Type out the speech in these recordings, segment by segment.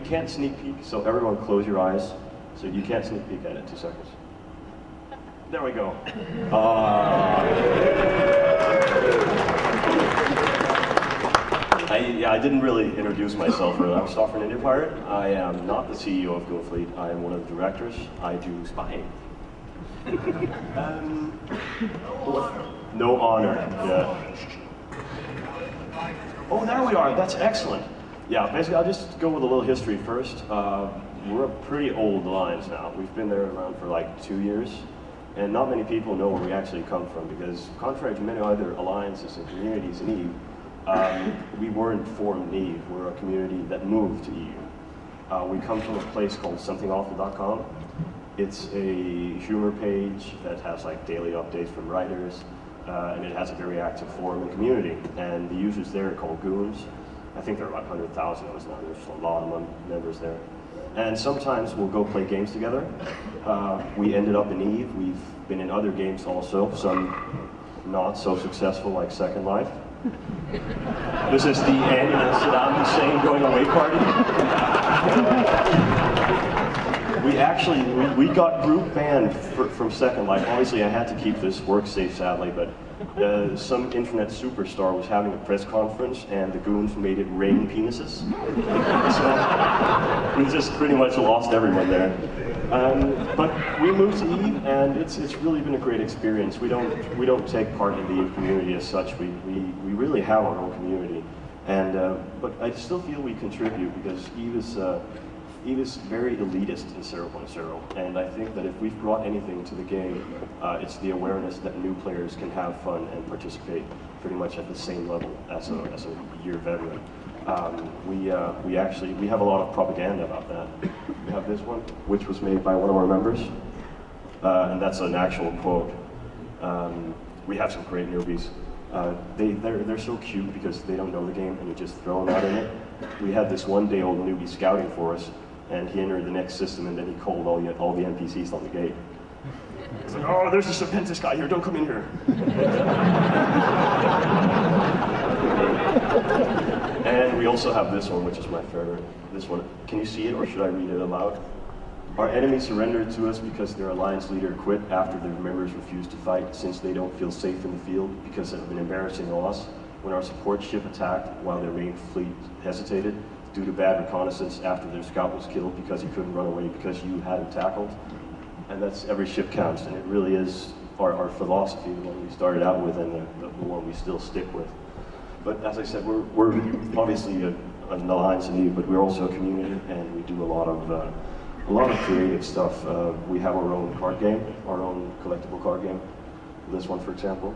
can't sneak peek, so everyone close your eyes. So you can't sneak peek at it. 2 seconds. There we go. I didn't really introduce myself earlier. I'm Software Ninja Pirate. I am not the CEO of Goonfleet. I am one of the directors. I do spying. No honor. Yeah. Oh, there we are. That's excellent. Yeah, basically, I'll just go with a little history first. We're a pretty old alliance now. We've been there around for like 2 years. And not many people know where we actually come from because contrary to many other alliances and communities in EU, we weren't formed in EU. We're a community that moved to EU. We come from a place called somethingawful.com. It's a humor page that has like daily updates from writers, and it has a very active forum and community. And the users there are called Goons. I think there are about 100,000 of us now. There's a lot of members there. And sometimes we'll go play games together. We ended up in EVE. We've been in other games also, some not so successful like Second Life. This is the annual Saddam Hussein going away party. We got group banned from Second Life. Obviously I had to keep this work safe sadly, but some internet superstar was having a press conference and the goons made it rain penises. So we just pretty much lost everyone there. But we moved to EVE and it's really been a great experience. We don't take part in the EVE community as such. We really have our own community. And but I still feel we contribute because EVE is very elitist in 0.0, and I think that if we've brought anything to the game, it's the awareness that new players can have fun and participate pretty much at the same level as a year veteran. We have a lot of propaganda about that. We have this one, which was made by one of our members, and that's an actual quote. We have some great newbies. They're so cute because they don't know the game and you just throw them out in it. We had this one-day-old newbie scouting for us, and he entered the next system, and then he called all the NPCs on the gate. It's like, oh, there's a Serpentis guy here, don't come in here. And we also have this one, which is my favorite. This one, can you see it, or should I read it aloud? Our enemies surrendered to us because their alliance leader quit after their members refused to fight, since they don't feel safe in the field because of an embarrassing loss. When our support ship attacked while their main fleet hesitated, due to bad reconnaissance after their scout was killed because he couldn't run away because you had him tackled. And that's every ship counts, and it really is our philosophy, the one we started out with and the one we still stick with. But as I said, we're obviously an alliance in EVE, but we're also a community, and we do a lot of creative stuff. We have our own card game, our own collectible card game. This one, for example.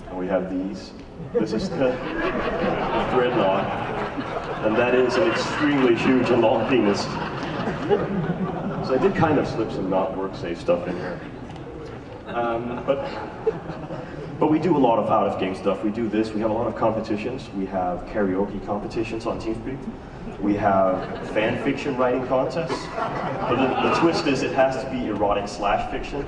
And we have these. This is the Dreadnought, and that is an extremely huge and long penis. So I did kind of slip some not work-safe stuff in here. But we do a lot of out-of-game stuff. We do this. We have a lot of competitions. We have karaoke competitions on TeamSpeak. We have fan fiction writing contests. But the twist is it has to be erotic/fiction.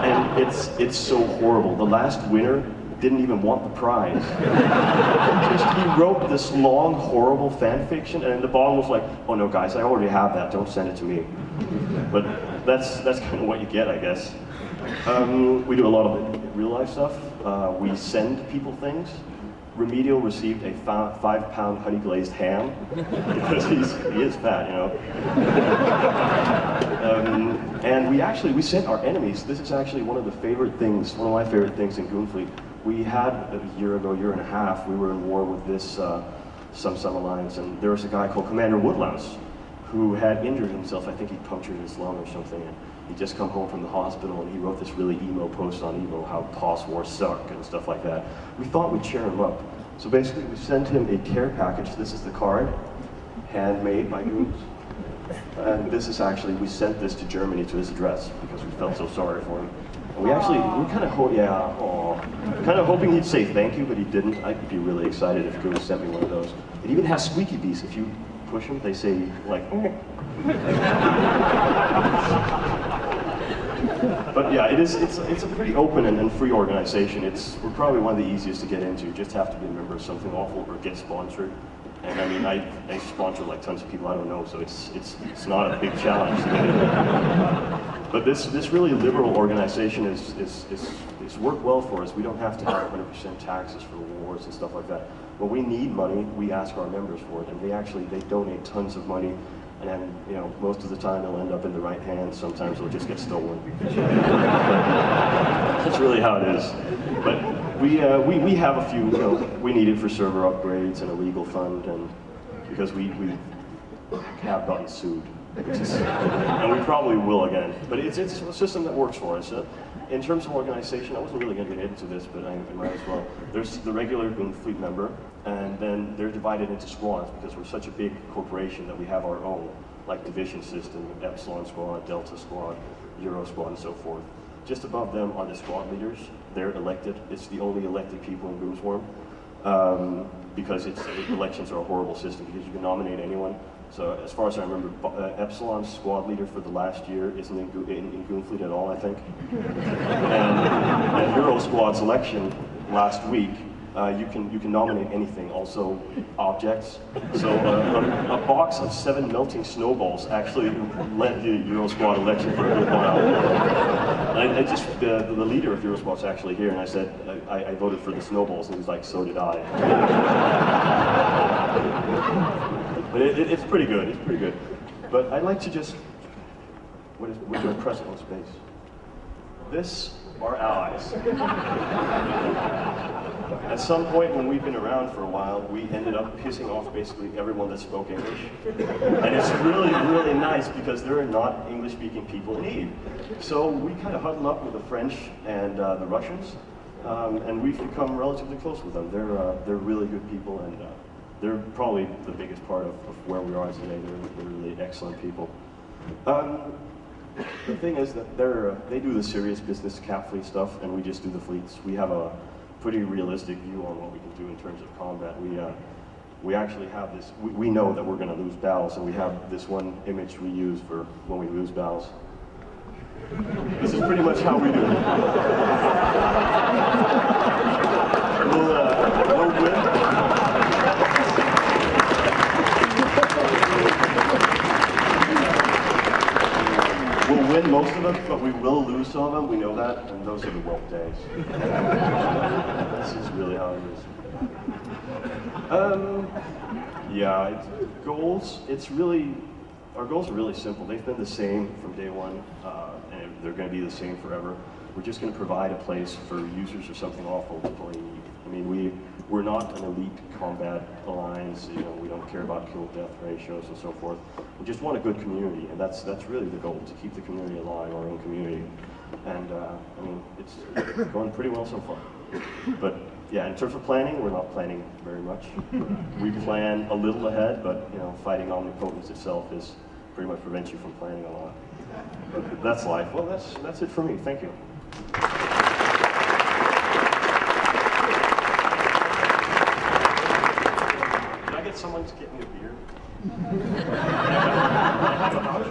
And it's so horrible. The last winner didn't even want the prize. He wrote this long, horrible fan fiction, and the bottom was like, oh no guys, I already have that, don't send it to me. But that's kind of what you get, I guess. We do a lot of real-life stuff. We send people things. Remedial received a 5-pound honey-glazed ham because he is fat, you know. And we sent our enemies. This is actually one of my favorite things in Goonfleet. We had a year and a half, we were in war with this some alliance, and there was a guy called Commander Woodlouse who had injured himself. I think he punctured his lung or something, and he'd just come home from the hospital, and he wrote this really emo post on emo, how POS wars suck and stuff like that. We thought we'd cheer him up. So basically we sent him a care package. This is the card, handmade by Goons. And this is actually, we sent this to Germany to his address because we felt so sorry for him. And we kind of hoping he'd say thank you, but he didn't. I'd be really excited if Goons sent me one of those. It even has squeaky bees. If you push them, they say like, oh. But yeah, it's a pretty open and free organization. We're probably one of the easiest to get into. You just have to be a member of something awful or get sponsored. And I mean, I sponsor like tons of people I don't know, so it's not a big challenge to get in. But this really liberal organization is worked well for us. We don't have to have 100% taxes for awards and stuff like that. When we need money, we ask our members for it, and they donate tons of money. And you know, most of the time it'll end up in the right hands. Sometimes it'll just get stolen. That's really how it is. But we have a few. You know, we need it for server upgrades and a legal fund, and because we have gotten sued, and we probably will again. But it's a system that works for us. In terms of organization, I wasn't really going to get into this, but I might as well. There's the regular Goonfleet member, and then they're divided into squads because we're such a big corporation that we have our own, like division system, Epsilon Squad, Delta Squad, Euro Squad, and so forth. Just above them are the squad leaders. They're elected. It's the only elected people in Goonswarm, because elections are a horrible system because you can nominate anyone. So as far as I remember, Epsilon's squad leader for the last year isn't in Goonfleet at all, I think. And Euro Squad's election last week, you can nominate anything, also objects. So a box of 7 melting snowballs actually led the Euro Squad election for a good while. The leader of Euro Squad's actually here, and I said, I voted for the snowballs, and he's like, so did I. But it's pretty good, it's pretty good. But I'd like to just, we're doing press on space. This, our allies. At some point when we've been around for a while, we ended up pissing off basically everyone that spoke English. And it's really, really nice because there are not English-speaking people in Eve. So we kind of huddle up with the French and the Russians, and we've become relatively close with them. They're really good people, and they're probably the biggest part of where we are today. They're really excellent people. The thing is that they do the serious business cap fleet stuff, and we just do the fleets. We have a pretty realistic view on what we can do in terms of combat. We actually have this, we know that we're going to lose battles, and we have this one image we use for when we lose battles. This is pretty much how we do it. We'll win. We'll win most of them, but we will lose some of them. We know that, and those are the woke days. This is really how it is. Yeah, goals. Our goals are really simple. They've been the same from day one, and they're going to be the same forever. We're just going to provide a place for users of something awful to play Eve. I mean, we're not an elite combat alliance. You know, we don't care about kill-death ratios and so forth. We just want a good community, and that's really the goal, to keep the community alive, our own community. And I mean, it's going pretty well so far. But yeah, in terms of planning, we're not planning very much. We plan a little ahead, but you know, fighting omnipotence itself pretty much prevents you from planning a lot. But that's life. Well, that's it for me. Thank you.